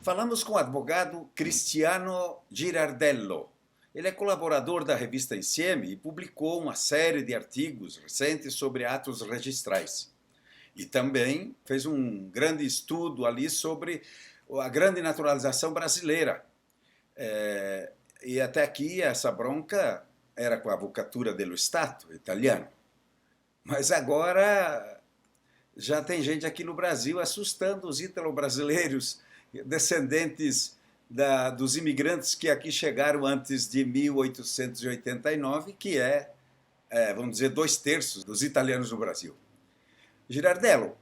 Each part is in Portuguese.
Falamos com o advogado Cristiano Girardello. Ele é colaborador da revista Insieme e publicou uma série de artigos recentes sobre atos registrais. E também fez um grande estudo ali sobre a grande naturalização brasileira. E até aqui essa bronca era com a Avvocatura dello Stato italiano. Mas agora já tem gente aqui no Brasil assustando os ítalo-brasileiros, descendentes dos imigrantes que aqui chegaram antes de 1889, que vamos dizer, 2/3 dos italianos no Brasil. Girardello,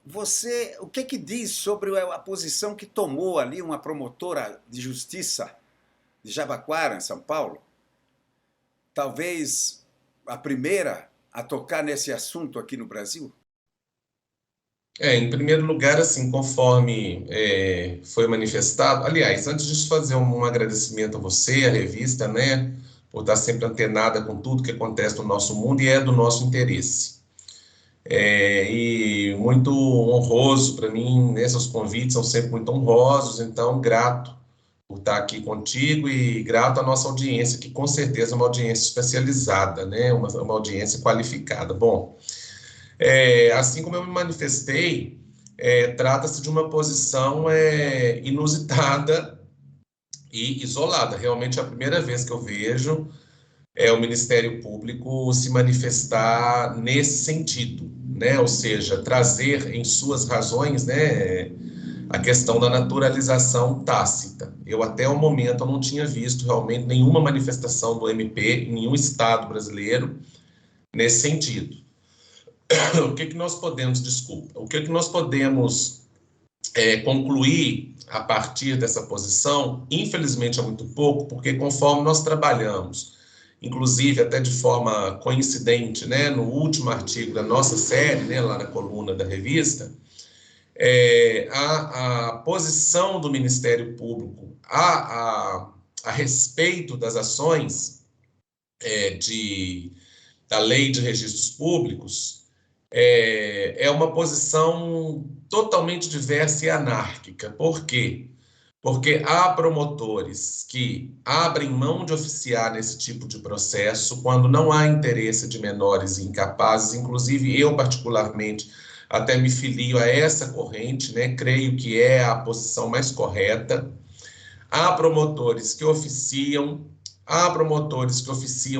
você, o que diz sobre a posição que tomou ali uma promotora de justiça de Jabaquara, em São Paulo? Talvez a primeira a tocar nesse assunto aqui no Brasil? Em primeiro lugar, assim, conforme foi manifestado, aliás, antes de fazer um agradecimento a você, a revista, né, por estar sempre antenada com tudo que acontece no nosso mundo e é do nosso interesse. E muito honroso para mim, né, seus convites são sempre muito honrosos, então grato por estar aqui contigo e grato à nossa audiência, que com certeza é uma audiência especializada, né, uma audiência qualificada. Bom, assim como eu me manifestei, trata-se de uma posição inusitada e isolada. Realmente é a primeira vez que eu vejo o Ministério Público se manifestar nesse sentido, né? Ou seja, trazer em suas razões, né, a questão da naturalização tácita. Eu até o momento eu não tinha visto realmente nenhuma manifestação do MP em nenhum estado brasileiro nesse sentido. O que nós podemos, o que nós podemos concluir a partir dessa posição, infelizmente é muito pouco, porque conforme nós trabalhamos, inclusive até de forma coincidente, né, no último artigo da nossa série, né, lá na coluna da revista, a posição do Ministério Público a respeito das ações da Lei de Registros Públicos é uma posição totalmente diversa e anárquica. Por quê? Porque há promotores que abrem mão de oficiar nesse tipo de processo quando não há interesse de menores e incapazes, inclusive eu particularmente até me filio a essa corrente, né? Creio que é a posição mais correta. Há promotores que oficiam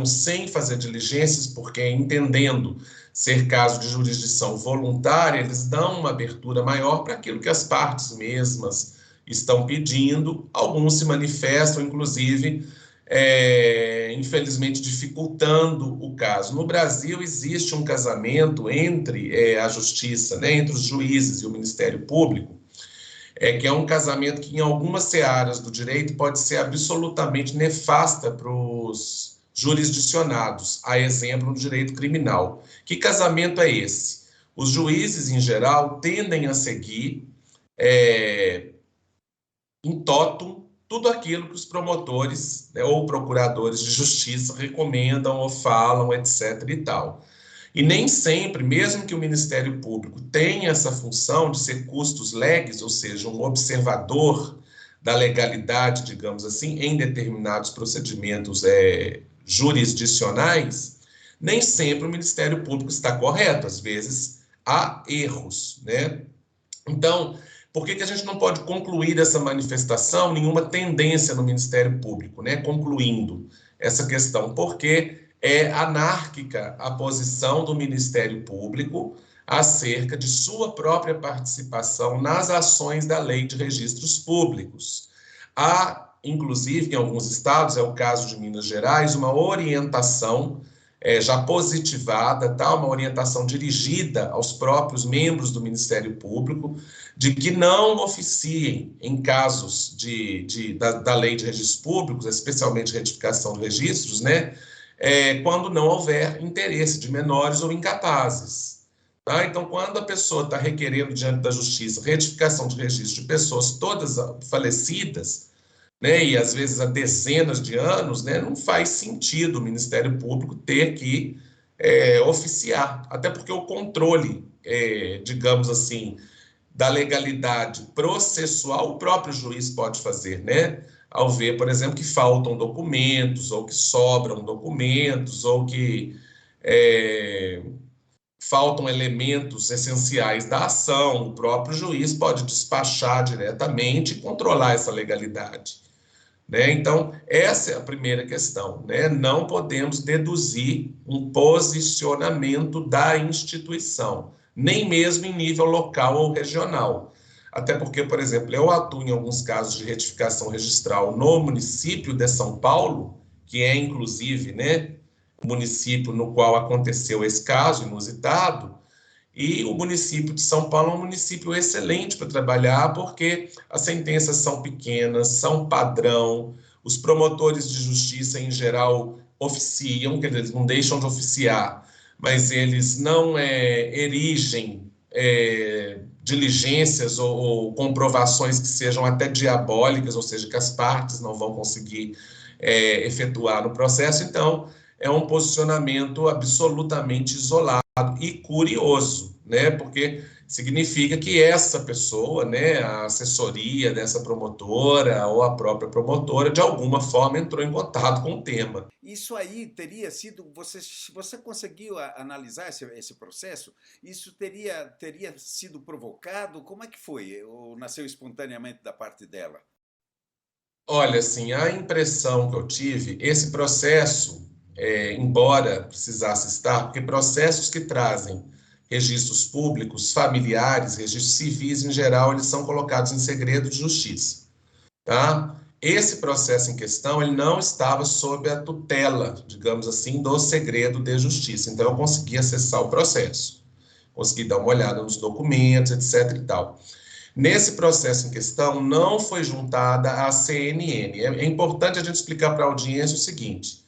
sem fazer diligências, porque entendendo ser caso de jurisdição voluntária, eles dão uma abertura maior para aquilo que as partes mesmas estão pedindo. Alguns se manifestam, inclusive, infelizmente, dificultando o caso. No Brasil, existe um casamento entre a justiça, né, entre os juízes e o Ministério Público, que é um casamento que, em algumas searas do direito, pode ser absolutamente nefasta para os jurisdicionados, a exemplo no direito criminal. Que casamento é esse? Os juízes, em geral, tendem a seguir em toto tudo aquilo que os promotores, né, ou procuradores de justiça recomendam ou falam, etc. e tal. E nem sempre, mesmo que o Ministério Público tenha essa função de ser custos legis, ou seja, um observador da legalidade, digamos assim, em determinados procedimentos jurisdicionais, nem sempre o Ministério Público está correto, às vezes há erros, né? Então, por que a gente não pode concluir essa manifestação, nenhuma tendência no Ministério Público, né? Concluindo essa questão, porque é anárquica a posição do Ministério Público acerca de sua própria participação nas ações da Lei de Registros Públicos. Há, inclusive, em alguns estados, é o caso de Minas Gerais, uma orientação já positivada, tá? Uma orientação dirigida aos próprios membros do Ministério Público, de que não oficiem em casos da Lei de Registros Públicos, especialmente retificação de registros, né? Quando não houver interesse de menores ou incapazes. Tá? Então, quando a pessoa está requerendo diante da justiça retificação de registro de pessoas todas falecidas, né, e às vezes há dezenas de anos, né, não faz sentido o Ministério Público ter que oficiar, até porque o controle, digamos assim, da legalidade processual, o próprio juiz pode fazer, né? Ao ver, por exemplo, que faltam documentos, ou que sobram documentos, ou que faltam elementos essenciais da ação, o próprio juiz pode despachar diretamente e controlar essa legalidade, né? Então, essa é a primeira questão, né? Não podemos deduzir um posicionamento da instituição, nem mesmo em nível local ou regional. Até porque, por exemplo, eu atuo em alguns casos de retificação registral no município de São Paulo, que é, inclusive, né, o município no qual aconteceu esse caso inusitado, e o município de São Paulo é um município excelente para trabalhar, porque as sentenças são pequenas, são padrão, os promotores de justiça, em geral, oficiam, quer dizer, eles não deixam de oficiar, mas eles não erigem diligências ou comprovações que sejam até diabólicas, ou seja, que as partes não vão conseguir efetuar no processo. Então, é um posicionamento absolutamente isolado e curioso, né? Porque significa que essa pessoa, né, a assessoria dessa promotora ou a própria promotora, de alguma forma entrou em contato com o tema. Isso aí teria sido, você conseguiu analisar esse processo? Isso teria sido provocado? Como é que foi? Ou nasceu espontaneamente da parte dela? Olha, assim, a impressão que eu tive, esse processo, embora precisasse estar, porque processos que trazem registros públicos, familiares, registros civis em geral, eles são colocados em segredo de justiça, tá? Esse processo em questão, ele não estava sob a tutela, digamos assim, do segredo de justiça. Então, eu consegui acessar o processo, consegui dar uma olhada nos documentos, etc. e tal. Nesse processo em questão, não foi juntada a CNN. É importante a gente explicar para a audiência o seguinte: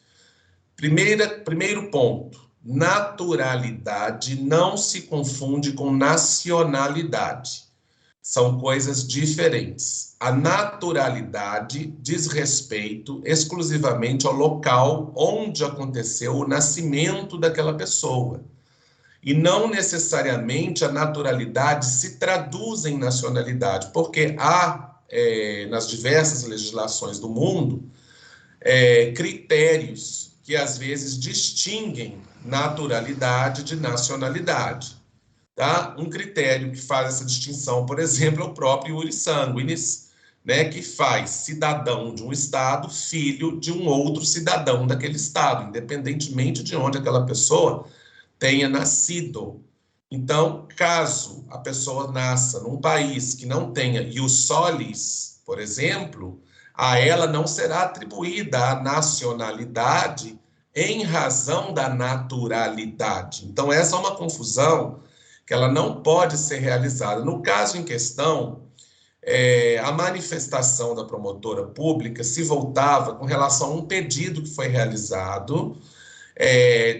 primeiro ponto, naturalidade não se confunde com nacionalidade. São coisas diferentes. A naturalidade diz respeito exclusivamente ao local onde aconteceu o nascimento daquela pessoa. E não necessariamente a naturalidade se traduz em nacionalidade, porque há, nas diversas legislações do mundo, critérios que às vezes distinguem naturalidade de nacionalidade. Tá? Um critério que faz essa distinção, por exemplo, é o próprio iuris sanguinis, né, que faz cidadão de um estado filho de um outro cidadão daquele estado, independentemente de onde aquela pessoa tenha nascido. Então, caso a pessoa nasça num país que não tenha ius solis, por exemplo, a ela não será atribuída a nacionalidade em razão da naturalidade. Então, essa é uma confusão que ela não pode ser realizada. No caso em questão, a manifestação da promotora pública se voltava com relação a um pedido que foi realizado,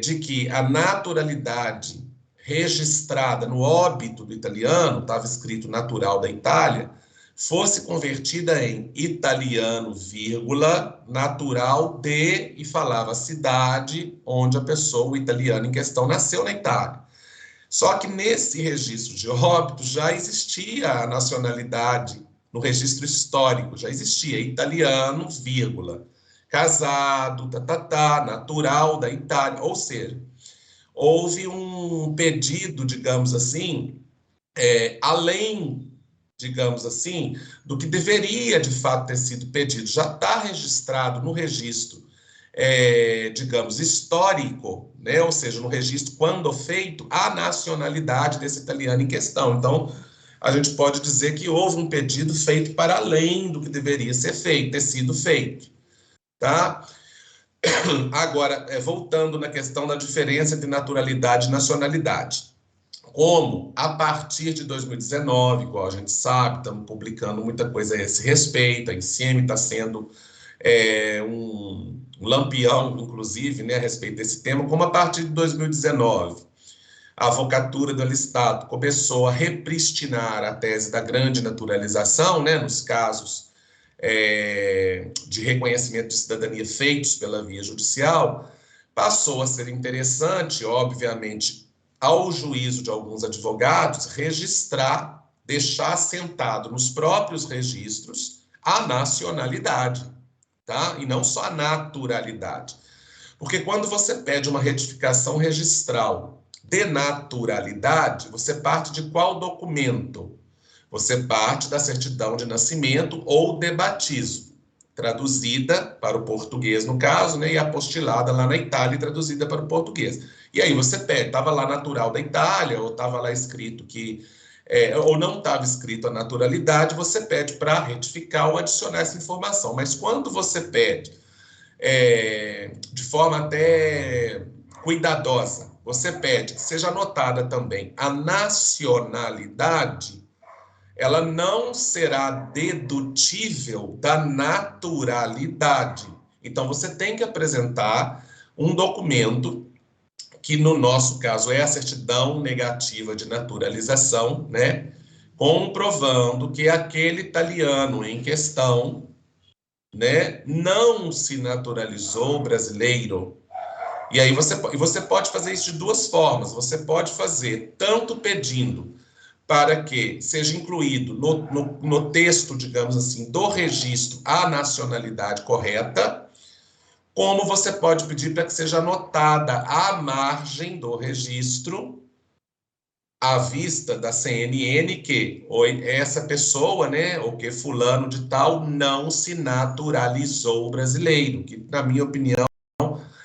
de que a naturalidade registrada no óbito do italiano, estava escrito natural da Itália, fosse convertida em italiano, vírgula, natural de, e falava a cidade onde a pessoa, o italiano em questão, nasceu na Itália. Só que nesse registro de óbito já existia a nacionalidade, no registro histórico, já existia italiano, vírgula, casado, natural da Itália. Ou seja, houve um pedido, digamos assim, além, digamos assim, do que deveria de fato ter sido pedido. Já está registrado no registro, digamos, histórico, né? Ou seja, no registro, quando feito, a nacionalidade desse italiano em questão. Então, a gente pode dizer que houve um pedido feito para além do que deveria ser feito, ter sido feito, tá? Agora, voltando na questão da diferença entre naturalidade e nacionalidade. Como, a partir de 2019, igual a gente sabe, estamos publicando muita coisa a esse respeito, a ICM está sendo um lampião, inclusive, né, a respeito desse tema, como a partir de 2019, a Avocatura do Estado começou a repristinar a tese da grande naturalização, né, nos casos de reconhecimento de cidadania feitos pela via judicial, passou a ser interessante, obviamente, ao juízo de alguns advogados, registrar deixar assentado nos próprios registros a nacionalidade, tá? E não só a naturalidade. Porque quando você pede uma retificação registral de naturalidade, você parte de qual documento? Você parte da certidão de nascimento ou de batismo, traduzida para o português, no caso, né, e apostilada lá na Itália e traduzida para o português. E aí você pede, estava lá natural da Itália, ou estava lá escrito que, ou não estava escrito a naturalidade, você pede para retificar ou adicionar essa informação. Mas quando você pede de forma até cuidadosa, você pede que seja anotada também a nacionalidade, ela não será dedutível da naturalidade. Então, você tem que apresentar um documento, que no nosso caso é a certidão negativa de naturalização, né? Comprovando que aquele italiano em questão, né, não se naturalizou brasileiro. E aí você pode fazer isso de duas formas. Você pode fazer tanto pedindo para que seja incluído no texto, digamos assim, do registro a nacionalidade correta, como você pode pedir para que seja anotada à margem do registro, à vista da CNN, que essa pessoa, né, ou que fulano de tal, não se naturalizou brasileiro, que, na minha opinião,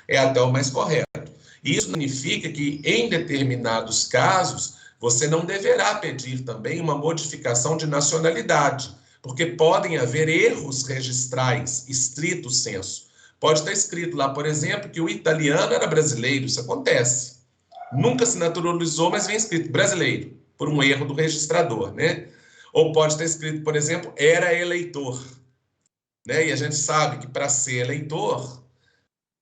é até o mais correto. Isso significa que, em determinados casos, você não deverá pedir também uma modificação de nacionalidade, porque podem haver erros registrais, estrito sensu. Pode estar escrito lá, por exemplo, que o italiano era brasileiro, isso acontece. Nunca se naturalizou, mas vem escrito brasileiro, por um erro do registrador, né? Ou pode estar escrito, por exemplo, era eleitor, né? E a gente sabe que para ser eleitor,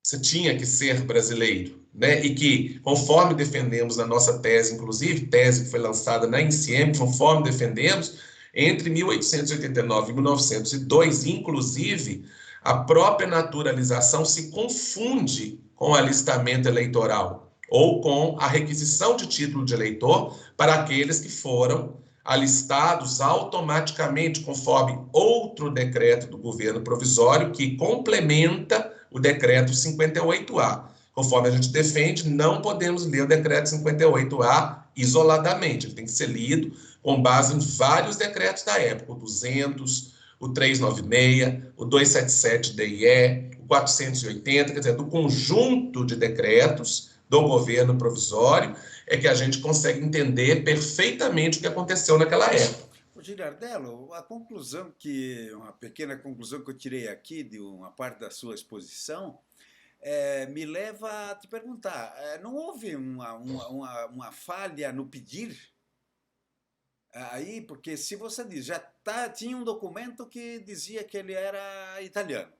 você tinha que ser brasileiro, né? E que, conforme defendemos na nossa tese, inclusive, tese que foi lançada na INSIEM, conforme defendemos, entre 1889 e 1902, inclusive, a própria naturalização se confunde com o alistamento eleitoral ou com a requisição de título de eleitor para aqueles que foram alistados automaticamente, conforme outro decreto do governo provisório que complementa o decreto 58A. Conforme a gente defende, não podemos ler o decreto 58A isoladamente. Ele tem que ser lido com base em vários decretos da época, o 200, o 396, o 277-DIE, o 480, quer dizer, do conjunto de decretos do governo provisório, é que a gente consegue entender perfeitamente o que aconteceu naquela época. Girardello, uma pequena conclusão que eu tirei aqui de uma parte da sua exposição, me leva a te perguntar, não houve uma falha no pedir aí? Porque se você diz, tinha um documento que dizia que ele era italiano,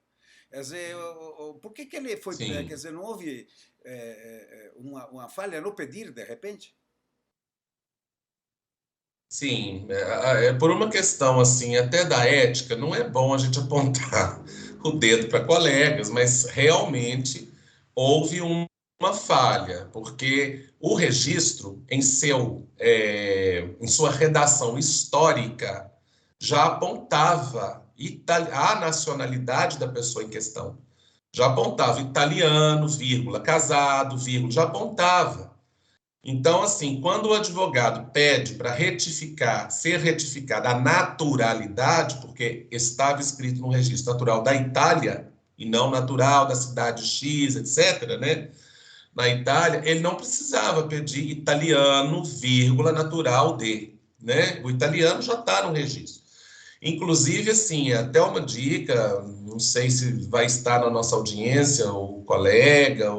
quer dizer, por que ele foi, quer Sim. dizer, não houve uma falha no pedir, de repente? Sim, por uma questão assim, até da ética, não é bom a gente apontar o dedo para colegas, mas realmente houve uma falha, porque o registro, em sua redação histórica, já apontava a nacionalidade da pessoa em questão. Já apontava italiano, vírgula, casado, vírgula, já apontava. Então, assim, quando o advogado pede para ser retificada a naturalidade, porque estava escrito no registro natural da Itália, e não natural da cidade X, etc., né? Na Itália, ele não precisava pedir italiano, vírgula, natural de, né? O italiano já está no registro. Inclusive, assim, até uma dica, não sei se vai estar na nossa audiência o colega,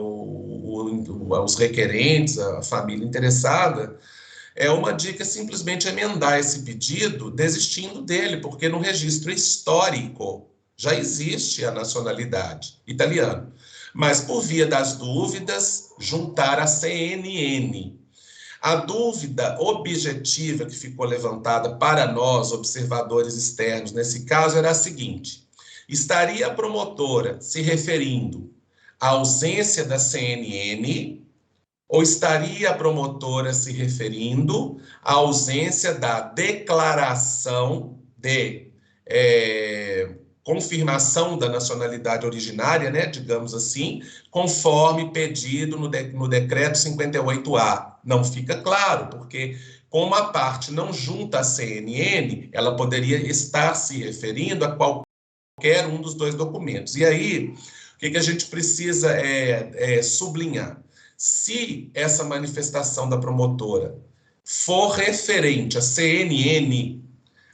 os requerentes, a família interessada, é uma dica simplesmente emendar esse pedido desistindo dele, porque no registro histórico já existe a nacionalidade italiana. Mas, por via das dúvidas, juntar a CNN. A dúvida objetiva que ficou levantada para nós, observadores externos, nesse caso, era a seguinte: estaria a promotora se referindo à ausência da CNN Ou estaria a promotora se referindo à ausência da declaração de confirmação da nacionalidade originária, né, digamos assim, conforme pedido no decreto 58A? Não fica claro, porque como a parte não junta a CNN, ela poderia estar se referindo a qualquer um dos dois documentos. E aí, o que a gente precisa sublinhar? Se essa manifestação da promotora for referente à CNN,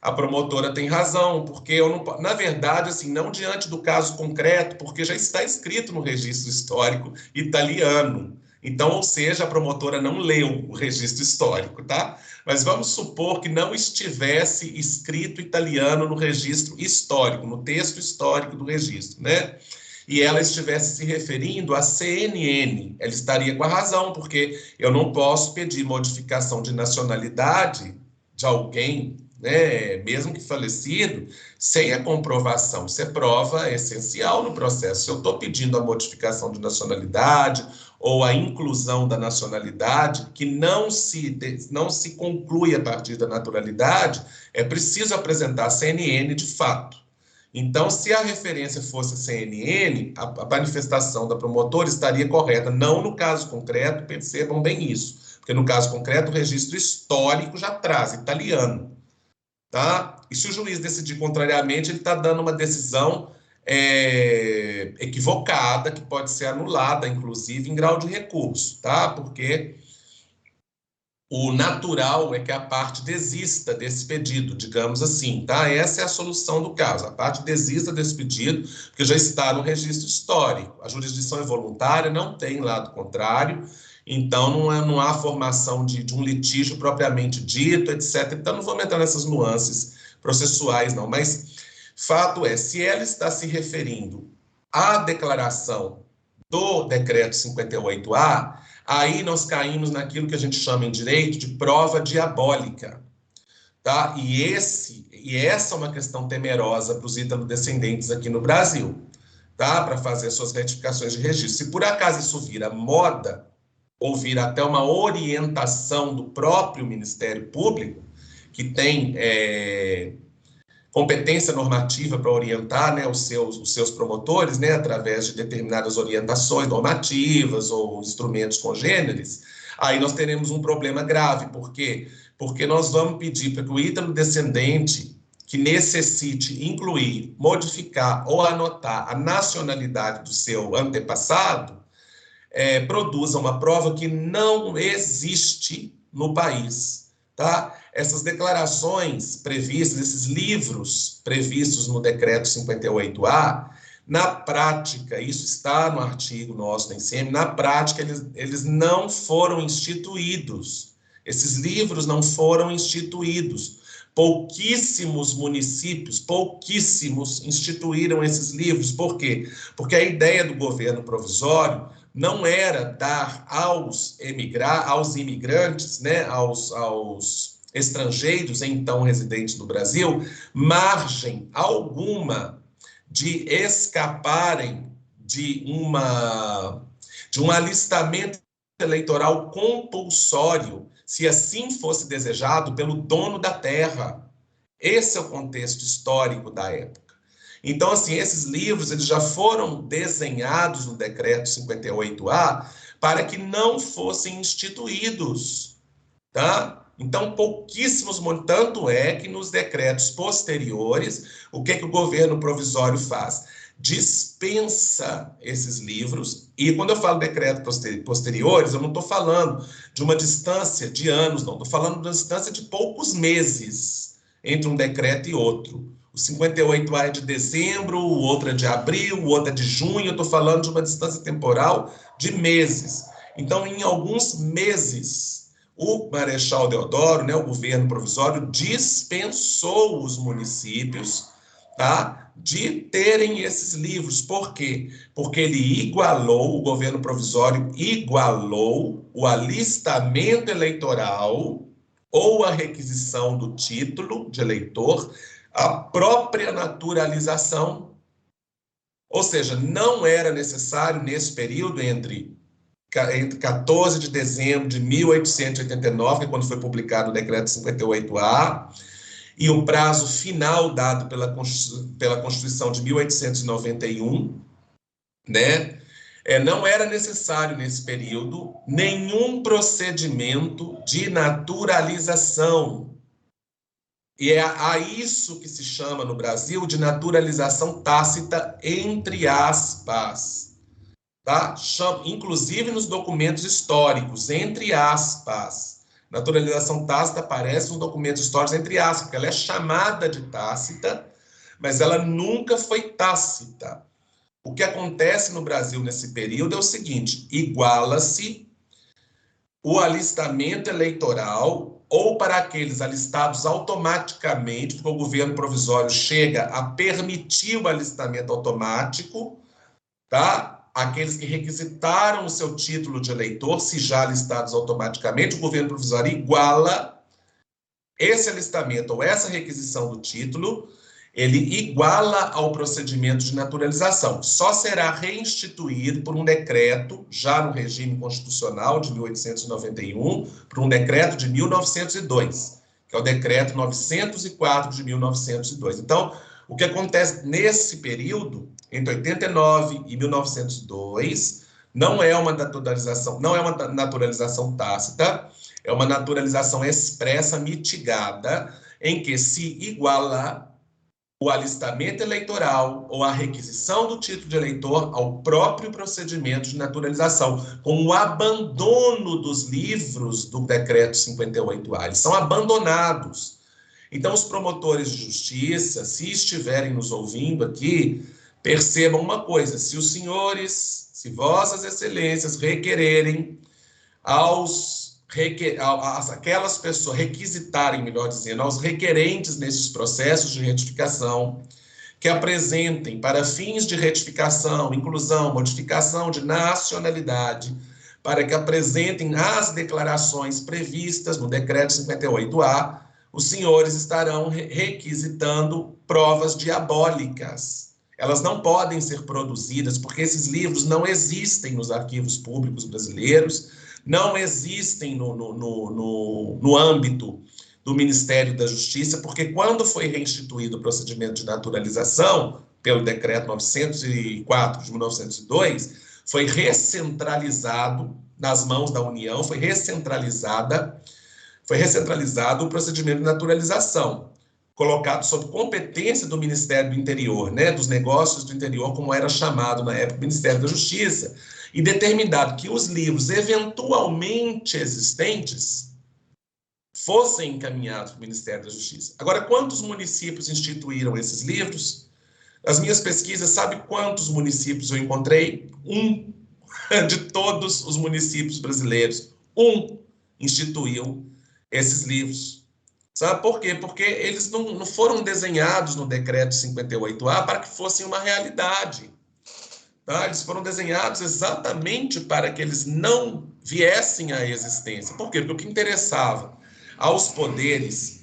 a promotora tem razão, porque eu não, na verdade, assim, não diante do caso concreto, porque já está escrito no registro histórico italiano. Então, ou seja, a promotora não leu o registro histórico, tá? Mas vamos supor que não estivesse escrito italiano no registro histórico, no texto histórico do registro, né? E ela estivesse se referindo à CNN, ela estaria com a razão, porque eu não posso pedir modificação de nacionalidade de alguém, né, mesmo que falecido, sem a comprovação. Isso é prova essencial no processo. Se eu estou pedindo a modificação de nacionalidade ou a inclusão da nacionalidade, que não se conclui a partir da naturalidade, é preciso apresentar a CNN de fato. Então, se a referência fosse CNN, a manifestação da promotora estaria correta. Não no caso concreto, percebam bem isso. Porque no caso concreto, o registro histórico já traz, italiano. Tá? E se o juiz decidir contrariamente, ele está dando uma decisão equivocada, que pode ser anulada, inclusive, em grau de recurso. Tá? Porque o natural é que a parte desista desse pedido, digamos assim, tá? Essa é a solução do caso. A parte desista desse pedido, porque já está no registro histórico. A jurisdição é voluntária, não tem lado contrário, então não há formação de um litígio propriamente dito, etc. Então, não vou entrar nessas nuances processuais, não. Mas fato é, se ela está se referindo à declaração do decreto 58A, aí nós caímos naquilo que a gente chama em direito de prova diabólica, tá? E essa é uma questão temerosa para os ítalo-descendentes aqui no Brasil, tá? Para fazer suas retificações de registro. Se por acaso isso vira moda, ou vira até uma orientação do próprio Ministério Público, que tem competência normativa para orientar, né, os seus promotores, né, através de determinadas orientações normativas ou instrumentos congêneres, aí nós teremos um problema grave. Por quê? Porque nós vamos pedir para que o ítalo-descendente que necessite incluir, modificar ou anotar a nacionalidade do seu antepassado, produza uma prova que não existe no país, tá? Essas declarações previstas, esses livros previstos no decreto 58A, na prática, isso está no artigo nosso da ICM, na prática eles não foram instituídos. Esses livros não foram instituídos. Pouquíssimos municípios, pouquíssimos instituíram esses livros. Por quê? Porque a ideia do governo provisório não era dar aos imigrantes, né, aos estrangeiros, então residentes do Brasil, margem alguma de escaparem de um alistamento eleitoral compulsório, se assim fosse desejado pelo dono da terra. Esse é o contexto histórico da época. Então, assim, esses livros eles já foram desenhados no decreto 58A para que não fossem instituídos, tá? Então, pouquíssimos, tanto é que nos decretos posteriores, o que o governo provisório faz? Dispensa esses livros, e quando eu falo decreto posteriores, eu não estou falando de uma distância de anos, não, estou falando de uma distância de poucos meses entre um decreto e outro. O 58A é de dezembro, o outro é de abril, o outro é de junho, eu estou falando de uma distância temporal de meses. Então, em alguns meses, o Marechal Deodoro, né, o governo provisório, dispensou os municípios, tá, de terem esses livros. Por quê? Porque o governo provisório igualou o alistamento eleitoral ou a requisição do título de eleitor à própria naturalização. Ou seja, não era necessário, nesse período entre entre 14 de dezembro de 1889, que é quando foi publicado o decreto 58A, e o prazo final dado pela Constituição de 1891, né? Não era necessário, nesse período, nenhum procedimento de naturalização. E é a isso que se chama no Brasil de naturalização tácita, entre aspas. Tá? Inclusive nos documentos históricos, entre aspas. Naturalização tácita aparece nos documentos históricos, entre aspas, porque ela é chamada de tácita, mas ela nunca foi tácita. O que acontece no Brasil nesse período é o seguinte: iguala-se o alistamento eleitoral, ou para aqueles alistados automaticamente, porque o governo provisório chega a permitir o alistamento automático, tá? Aqueles que requisitaram o seu título de eleitor, se já alistados automaticamente, o governo provisório iguala esse alistamento ou essa requisição do título, ele iguala ao procedimento de naturalização. Só será reinstituído por um decreto, já no regime constitucional de 1891, por um decreto de 1902, que é o decreto 904 de 1902. Então, o que acontece nesse período, entre 89 e 1902, não é uma naturalização tácita, é uma naturalização expressa, mitigada, em que se iguala o alistamento eleitoral ou a requisição do título de eleitor ao próprio procedimento de naturalização, com o abandono dos livros do decreto 58A. Eles são abandonados. Então, os promotores de justiça, se estiverem nos ouvindo aqui, percebam uma coisa: se os senhores, se vossas excelências requererem aquelas pessoas, requisitarem, melhor dizendo, aos requerentes nesses processos de retificação, que apresentem para fins de retificação, inclusão, modificação de nacionalidade, para que apresentem as declarações previstas no decreto 58A, os senhores estarão requisitando provas diabólicas. Elas não podem ser produzidas, porque esses livros não existem nos arquivos públicos brasileiros, não existem no âmbito do Ministério da Justiça, porque quando foi reinstituído o procedimento de naturalização, pelo decreto 904 de 1902, foi recentralizado nas mãos da União, foi recentralizado o procedimento de naturalização, colocado sob competência do Ministério do Interior, né, dos Negócios do Interior, como era chamado na época, Ministério da Justiça, e determinado que os livros eventualmente existentes fossem encaminhados para o Ministério da Justiça. Agora, quantos municípios instituíram esses livros? Nas minhas pesquisas, sabe quantos municípios eu encontrei? Um de todos os municípios brasileiros. Um instituiu esses livros. Sabe por quê? Porque eles não foram desenhados no decreto 58A para que fossem uma realidade. Tá? Eles foram desenhados exatamente para que eles não viessem à existência. Por quê? Porque o que interessava aos poderes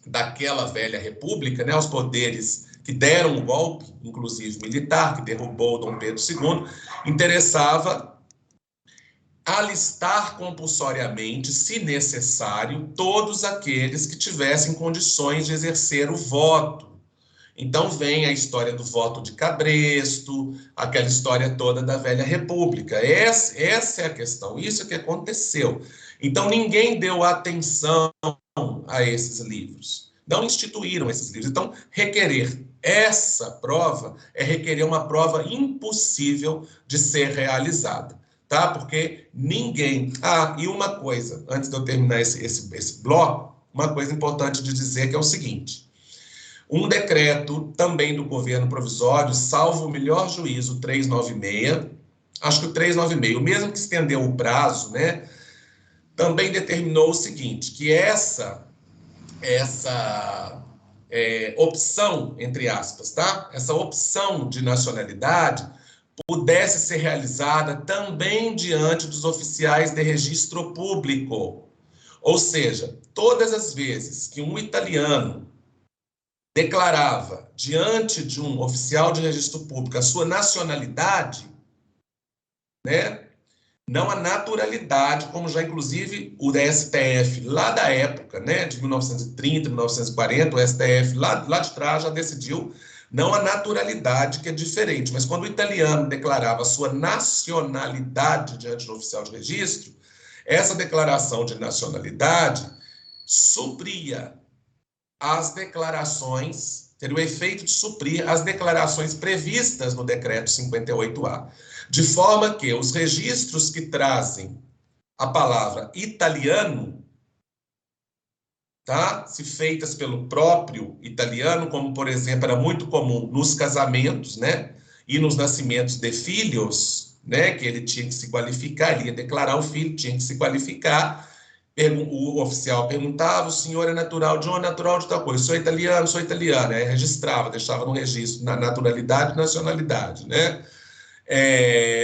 daquela velha república, né, aos poderes que deram o golpe, inclusive militar, que derrubou Dom Pedro II, interessava alistar compulsoriamente, se necessário, todos aqueles que tivessem condições de exercer o voto. Então vem a história do voto de cabresto, aquela história toda da velha república. Essa é a questão, isso é que aconteceu. Então ninguém deu atenção a esses livros, não instituíram esses livros. Então requerer essa prova é requerer uma prova impossível de ser realizada, tá? Porque ninguém... e uma coisa, antes de eu terminar esse bloco, uma coisa importante de dizer que é o seguinte: um decreto também do governo provisório, salvo o melhor juízo, 396, acho que o 396, o mesmo que estendeu o prazo, né, também determinou o seguinte, que essa opção, entre aspas, tá? Essa opção de nacionalidade pudesse ser realizada também diante dos oficiais de registro público. Ou seja, todas as vezes que um italiano declarava diante de um oficial de registro público a sua nacionalidade, né, não a naturalidade, como já inclusive o STF lá da época, né, de 1930, 1940, o STF lá de trás já decidiu não a naturalidade, que é diferente, mas quando o italiano declarava sua nacionalidade diante do oficial de registro, essa declaração de nacionalidade supria as declarações, teria o efeito de suprir as declarações previstas no decreto 58A, de forma que os registros que trazem a palavra italiano, tá? Se feitas pelo próprio italiano, como, por exemplo, era muito comum nos casamentos, né? E nos nascimentos de filhos, né? Que ele tinha que se qualificar, ele ia declarar o filho, tinha que se qualificar. O oficial perguntava, o senhor é natural de onde? Natural de tal coisa. Sou italiano, sou italiano. Aí registrava, deixava no registro, na naturalidade e nacionalidade, né?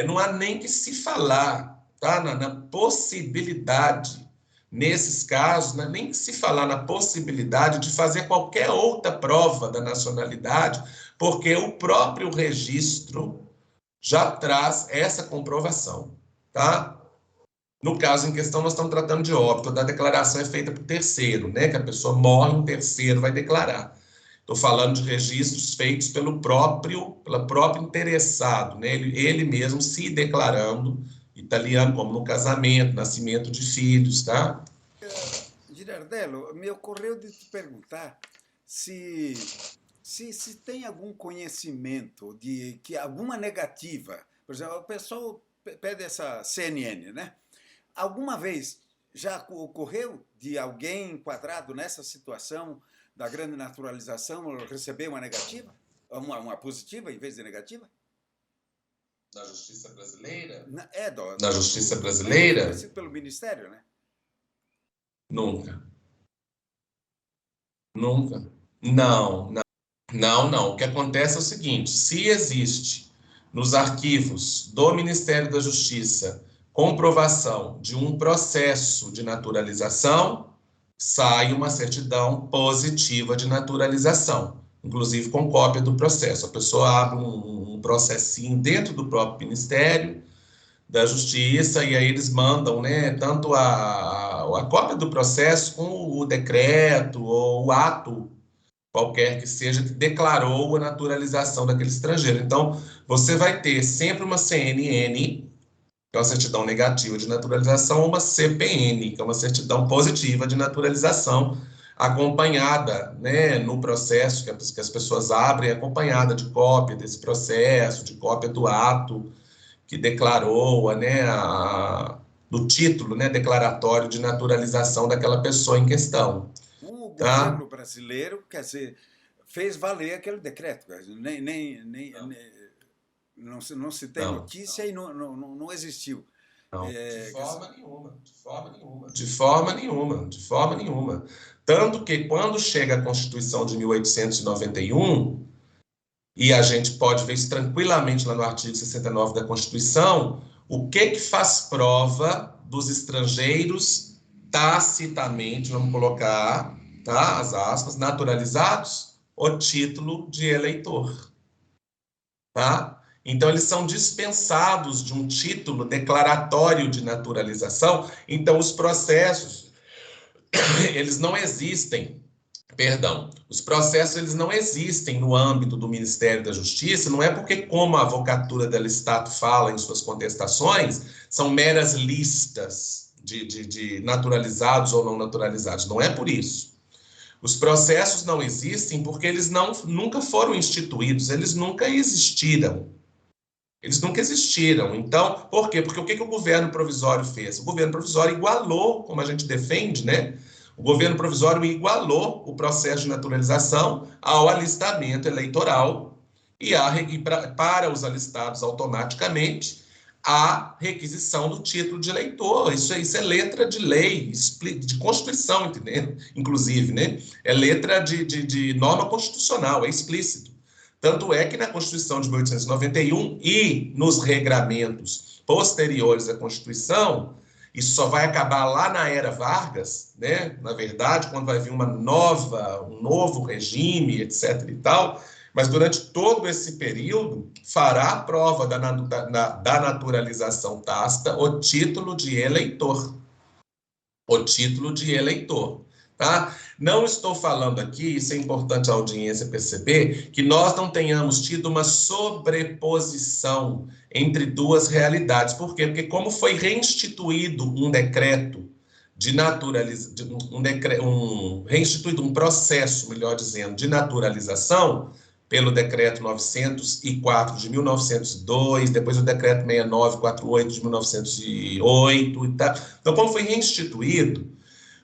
Não há nem que se falar, tá? Na possibilidade, nesses casos, né? Nem que se falar na possibilidade de fazer qualquer outra prova da nacionalidade, porque o próprio registro já traz essa comprovação, tá? No caso em questão, nós estamos tratando de óbito, da declaração é feita por terceiro, né? Que a pessoa morre, um terceiro vai declarar. Estou falando de registros feitos pelo próprio interessado, né? Ele mesmo se declarando italiano, como no casamento, nascimento de filhos, tá? Girardello, me ocorreu de te perguntar se, se tem algum conhecimento de que alguma negativa, por exemplo, o pessoal pede essa CNN, né? Alguma vez já ocorreu de alguém enquadrado nessa situação da grande naturalização receber uma negativa? Uma positiva em vez de negativa? Na justiça brasileira? Na justiça brasileira? Oferecido pelo Ministério, né? Nunca. Nunca. Não, não. Não, não. O que acontece é o seguinte: se existe nos arquivos do Ministério da Justiça comprovação de um processo de naturalização, sai uma certidão positiva de naturalização, inclusive com cópia do processo. A pessoa abre um processinho dentro do próprio Ministério da Justiça e aí eles mandam, né, tanto a cópia do processo com o decreto ou o ato qualquer que seja, que declarou a naturalização daquele estrangeiro. Então, você vai ter sempre uma CNN, que é uma certidão negativa de naturalização, ou uma CPN, que é uma certidão positiva de naturalização, acompanhada, né, no processo que as pessoas abrem, acompanhada de cópia desse processo, de cópia do ato que declarou, né, do título, né, declaratório de naturalização daquela pessoa em questão, O tá? governo brasileiro, quer dizer, fez valer aquele decreto. Não se tem Não. notícia e não existiu. Não, de forma nenhuma, de forma nenhuma. De forma nenhuma, de forma nenhuma. Tanto que quando chega a Constituição de 1891, e a gente pode ver isso tranquilamente lá no artigo 69 da Constituição, o que faz prova dos estrangeiros tacitamente, vamos colocar, tá, as aspas, naturalizados, o título de eleitor, tá? Então, eles são dispensados de um título declaratório de naturalização. Então, os processos, eles não existem, perdão, os processos eles não existem no âmbito do Ministério da Justiça, não é porque, como a Avocatura del Estado fala em suas contestações, são meras listas de naturalizados ou não naturalizados. Não é por isso. Os processos não existem porque eles nunca foram instituídos, eles nunca existiram. Eles nunca existiram. Então, por quê? Porque o que o governo provisório fez? O governo provisório igualou, como a gente defende, né? O governo provisório igualou o processo de naturalização ao alistamento eleitoral para os alistados automaticamente a requisição do título de eleitor. Isso é letra de lei, de Constituição, entendeu? Inclusive, né? É letra de norma constitucional, é explícito. Tanto é que na Constituição de 1891 e nos regramentos posteriores à Constituição, isso só vai acabar lá na era Vargas, né? Na verdade, quando vai vir um novo regime, etc. e tal, Mas durante todo esse período, fará a prova da naturalização tácita o título de eleitor. O título de eleitor. Tá? Não estou falando aqui, isso é importante a audiência perceber, que nós não tenhamos tido uma sobreposição entre duas realidades. Por quê? Porque como foi reinstituído um decreto de naturalização, reinstituído um processo, melhor dizendo, de naturalização, pelo decreto 904 de 1902, depois o decreto 6948 de 1908 e tal. Então, como foi reinstituído,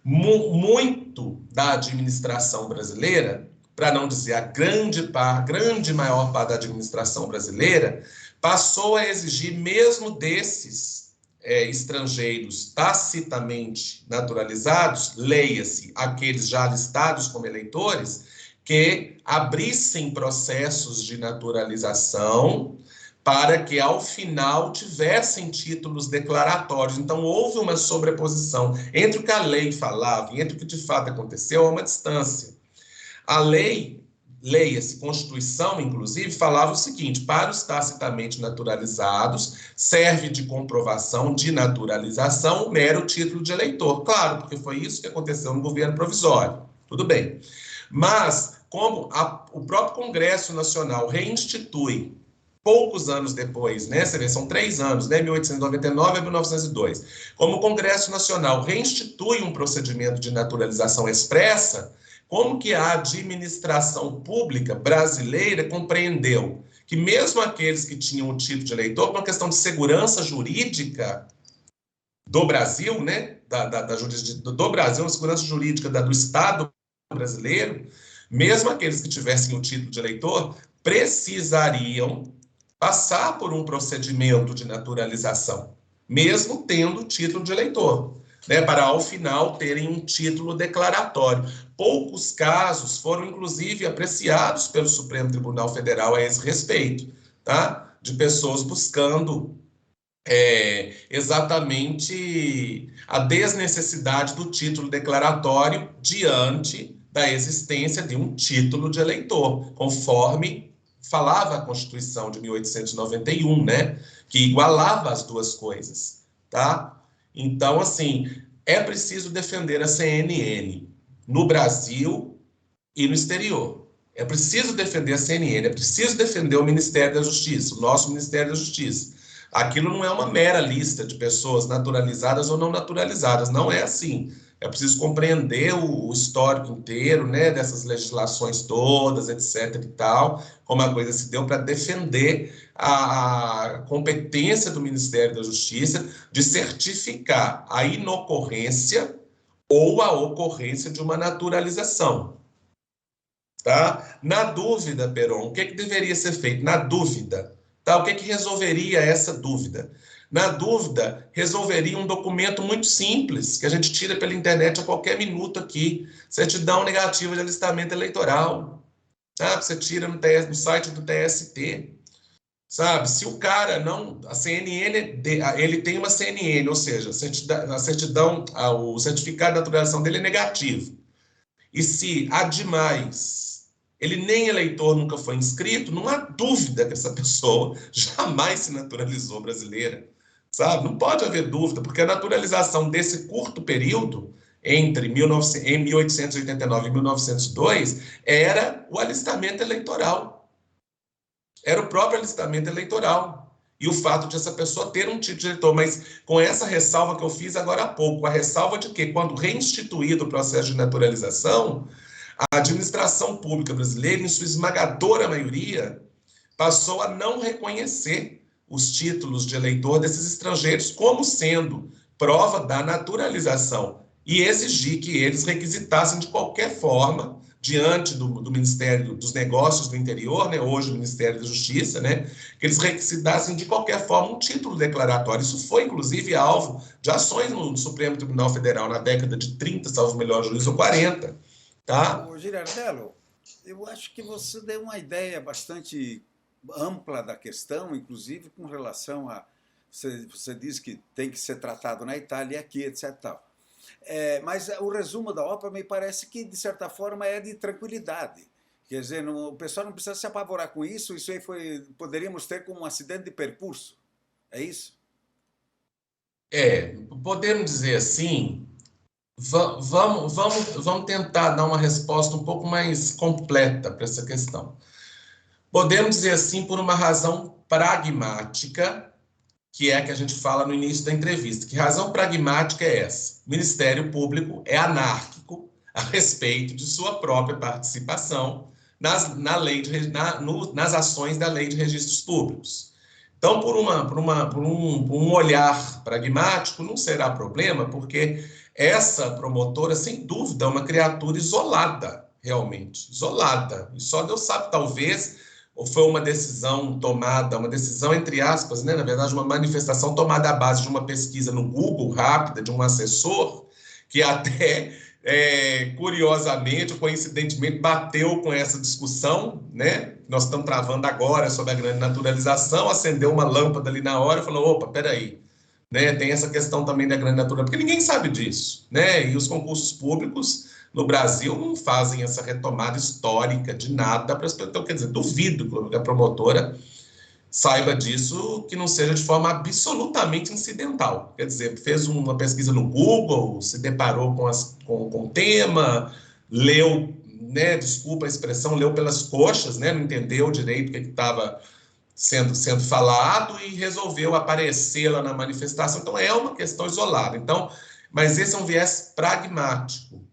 muito da administração brasileira, para não dizer a grande maior parte da administração brasileira, passou a exigir mesmo desses estrangeiros tacitamente naturalizados, leia-se aqueles já listados como eleitores, que abrissem processos de naturalização para que, ao final, tivessem títulos declaratórios. Então, houve uma sobreposição entre o que a lei falava e entre o que de fato aconteceu, há uma distância. A lei, leia-se, Constituição, inclusive, falava o seguinte: para os tacitamente naturalizados, serve de comprovação de naturalização o mero título de eleitor. Claro, porque foi isso que aconteceu no governo provisório. Tudo bem. Mas, como o próprio Congresso Nacional reinstitui, poucos anos depois, né? Você vê, são 3 anos, né? 1899 a 1902. Como o Congresso Nacional reinstitui um procedimento de naturalização expressa, como que a administração pública brasileira compreendeu que mesmo aqueles que tinham o título de eleitor, por uma questão de segurança jurídica do Brasil, né? Do Brasil, a segurança jurídica do Estado brasileiro, mesmo aqueles que tivessem o título de eleitor, precisariam passar por um procedimento de naturalização, mesmo tendo o título de eleitor, né, para ao final terem um título declaratório. Poucos casos foram, inclusive, apreciados pelo Supremo Tribunal Federal a esse respeito, tá? De pessoas buscando exatamente a desnecessidade do título declaratório diante da existência de um título de eleitor, conforme falava a Constituição de 1891, né, que igualava as duas coisas, tá? Então, assim, é preciso defender a CNN no Brasil e no exterior. É preciso defender a CNN, é preciso defender o Ministério da Justiça, o nosso Ministério da Justiça. Aquilo não é uma mera lista de pessoas naturalizadas ou não naturalizadas, não é assim. É preciso compreender o histórico inteiro, né, dessas legislações todas, etc. e tal, como a coisa se deu para defender a competência do Ministério da Justiça de certificar a inocorrência ou a ocorrência de uma naturalização. Tá? Na dúvida, Peron, o que deveria ser feito? Na dúvida, tá? O que resolveria essa dúvida? Na dúvida, resolveria um documento muito simples, que a gente tira pela internet a qualquer minuto aqui, certidão negativa de alistamento eleitoral, sabe? Você tira no site do TST, sabe? Se o cara não, a CNN, ele tem uma CNN, ou seja, a certidão, o certificado de naturalização dele é negativo. E se ademais ele nem eleitor nunca foi inscrito, não há dúvida que essa pessoa jamais se naturalizou brasileira, sabe? Não pode haver dúvida, porque a naturalização desse curto período, entre 1889 e 1902, era o alistamento eleitoral. Era o próprio alistamento eleitoral. E o fato de essa pessoa ter um título de eleitor, mas com essa ressalva que eu fiz agora há pouco, a ressalva de que, quando reinstituído o processo de naturalização, a administração pública brasileira, em sua esmagadora maioria, passou a não reconhecer os títulos de eleitor desses estrangeiros como sendo prova da naturalização e exigir que eles requisitassem de qualquer forma, diante do Ministério dos Negócios do Interior, né, hoje o Ministério da Justiça, né, que eles requisitassem de qualquer forma um título declaratório. Isso foi, inclusive, alvo de ações no Supremo Tribunal Federal na década de 30, salvo melhor juízo, ou 40. Tá? Ô, Girardello, eu acho que você deu uma ideia bastante ampla da questão, inclusive com relação a. Você diz que tem que ser tratado na Itália e aqui, etc. Tal. Mas o resumo da ópera me parece que, de certa forma, é de tranquilidade. Quer dizer, o pessoal não precisa se apavorar com isso, isso aí poderíamos ter como um acidente de percurso. É isso? Podemos dizer assim, vamos tentar dar uma resposta um pouco mais completa para essa questão. Podemos dizer assim por uma razão pragmática, que é a que a gente fala no início da entrevista. Que razão pragmática é essa? O Ministério Público é anárquico a respeito de sua própria participação nas ações da Lei de Registros Públicos. Então, por um olhar pragmático, não será problema, porque essa promotora, sem dúvida, é uma criatura isolada, realmente, isolada. E só Deus sabe, talvez, ou foi uma decisão tomada, uma decisão entre aspas, né? Na verdade, uma manifestação tomada à base de uma pesquisa no Google rápida, de um assessor, que até, curiosamente, ou coincidentemente, bateu com essa discussão, né? Nós estamos travando agora sobre a grande naturalização, acendeu uma lâmpada ali na hora e falou, opa, peraí, né? Tem essa questão também da grande naturalização, porque ninguém sabe disso, né? E os concursos públicos no Brasil não fazem essa retomada histórica de nada para as pessoas. Então, quer dizer, duvido que a promotora saiba disso, que não seja de forma absolutamente incidental. Quer dizer, fez uma pesquisa no Google, se deparou com o tema, leu, né, desculpa a expressão, leu pelas coxas, né, não entendeu direito o que estava sendo falado e resolveu aparecer lá na manifestação. Então, é uma questão isolada. Então, mas esse é um viés pragmático.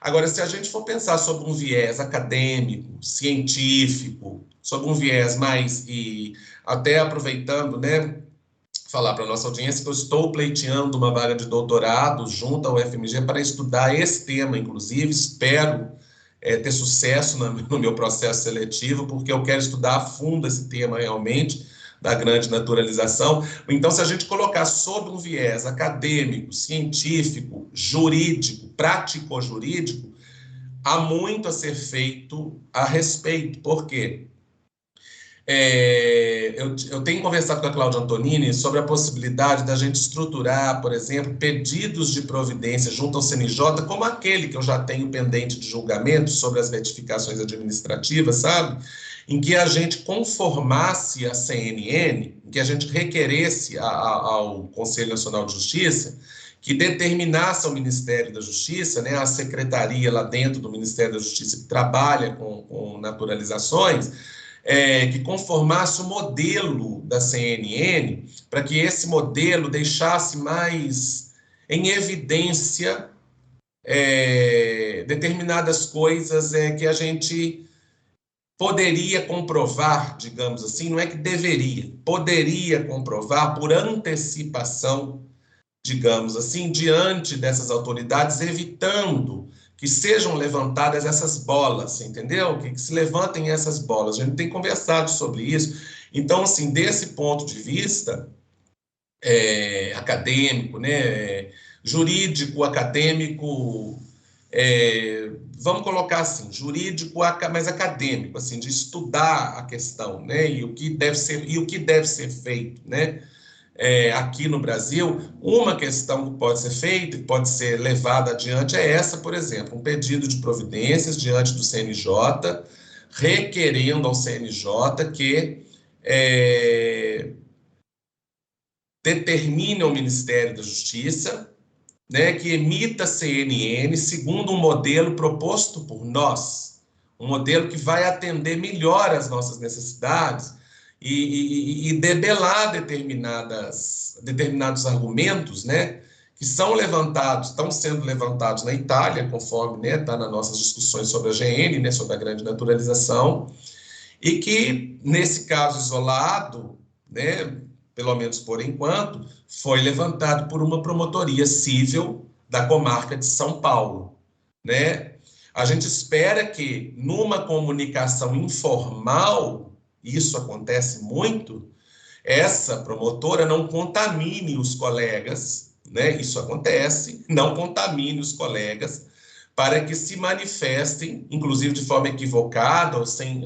Agora, se a gente for pensar sobre um viés acadêmico, científico, sobre um viés mais, e até aproveitando, né, falar para a nossa audiência que eu estou pleiteando uma vaga de doutorado junto ao UFMG para estudar esse tema, inclusive, espero ter sucesso no meu processo seletivo, porque eu quero estudar a fundo esse tema realmente, da grande naturalização. Então, se a gente colocar sob um viés acadêmico, científico, jurídico, prático-jurídico, há muito a ser feito a respeito. Por quê? Eu tenho conversado com a Cláudia Antonini sobre a possibilidade da gente estruturar, por exemplo, pedidos de providência junto ao CNJ, como aquele que eu já tenho pendente de julgamento sobre as retificações administrativas, sabe? Em que a gente conformasse a CNN, em que a gente requeresse ao Conselho Nacional de Justiça que determinasse ao Ministério da Justiça, né, a secretaria lá dentro do Ministério da Justiça que trabalha com naturalizações, que conformasse o modelo da CNN, para que esse modelo deixasse mais em evidência determinadas coisas que a gente poderia comprovar, digamos assim, não é que deveria, poderia comprovar por antecipação, digamos assim, diante dessas autoridades, evitando que sejam levantadas essas bolas, entendeu? Que se levantem essas bolas. A gente tem conversado sobre isso. Então, assim, desse ponto de vista acadêmico, né, jurídico, acadêmico, vamos colocar assim, jurídico, mas acadêmico, assim, de estudar a questão, né, e o que deve ser feito, né, aqui no Brasil, uma questão que pode ser feita, que pode ser levada adiante é essa, por exemplo, um pedido de providências diante do CNJ, requerendo ao CNJ que determine ao Ministério da Justiça, né, que emita CNN segundo um modelo proposto por nós, um modelo que vai atender melhor as nossas necessidades e debelar determinados argumentos, né, que estão sendo levantados na Itália, conforme está nas nossas discussões sobre a GN, né, sobre a grande naturalização, e que, nesse caso isolado, né, pelo menos por enquanto, foi levantado por uma promotoria civil da comarca de São Paulo, né? A gente espera que, numa comunicação informal, isso acontece muito, essa promotora não contamine os colegas, né? Isso acontece, não contamine os colegas, para que se manifestem, inclusive de forma equivocada, ou sem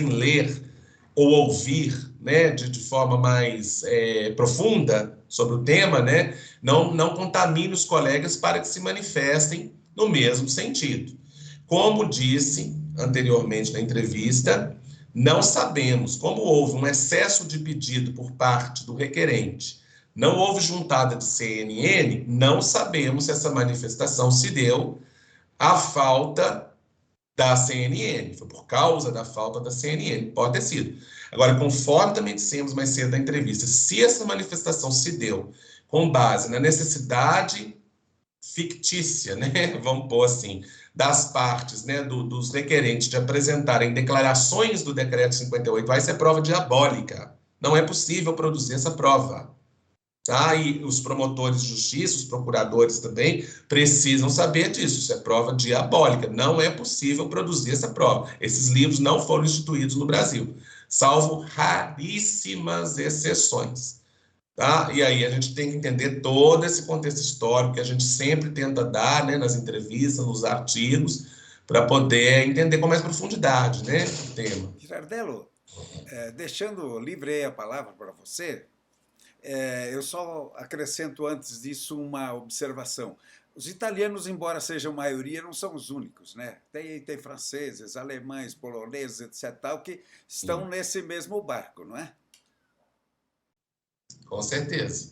ler ou ouvir, né, de forma mais profunda sobre o tema, né, não contamine os colegas para que se manifestem no mesmo sentido. Como disse, anteriormente na entrevista, não sabemos, como houve um excesso de pedido por parte do requerente, não houve juntada de CNN, não sabemos se essa manifestação se deu à falta da CNN, foi por causa da falta da CNN, pode ter sido. Agora, conforme também dissemos mais cedo na entrevista, se essa manifestação se deu com base na necessidade fictícia, né, vamos pôr assim, das partes, né, dos requerentes de apresentarem declarações do decreto 58, vai ser prova diabólica. Não é possível produzir essa prova. Tá? E os promotores de justiça, os procuradores também, precisam saber disso. Isso é prova diabólica. Não é possível produzir essa prova. Esses livros não foram instituídos no Brasil, salvo raríssimas exceções. Tá? E aí a gente tem que entender todo esse contexto histórico que a gente sempre tenta dar, né, nas entrevistas, nos artigos, para poder entender com mais profundidade, né, o tema. Girardello, deixando livre aí a palavra para você, eu só acrescento antes disso uma observação. Os italianos, embora sejam maioria, não são os únicos, né? Tem franceses, alemães, poloneses, etc., tal, que estão nesse mesmo barco, não é? Com certeza.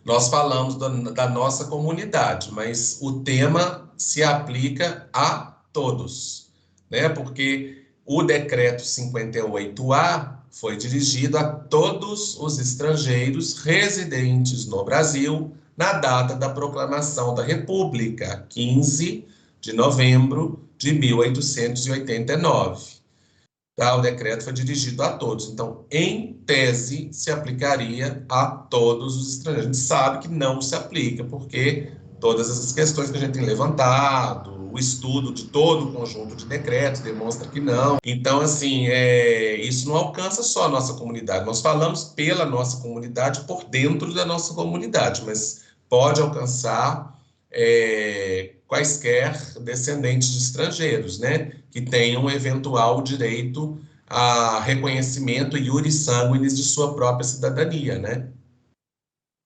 Nós falamos da nossa comunidade, mas o tema se aplica a todos, né? Porque o decreto 58A foi dirigido a todos os estrangeiros residentes no Brasil na data da proclamação da República, 15 de novembro de 1889. Tá? O decreto foi dirigido a todos. Então, em tese, se aplicaria a todos os estrangeiros. A gente sabe que não se aplica, porque todas essas questões que a gente tem levantado, o estudo de todo o conjunto de decretos demonstra que não. Então, assim, isso não alcança só a nossa comunidade. Nós falamos pela nossa comunidade, por dentro da nossa comunidade, mas pode alcançar quaisquer descendentes de estrangeiros, né, que tenham eventual direito a reconhecimento iuris sanguinis de sua própria cidadania, né?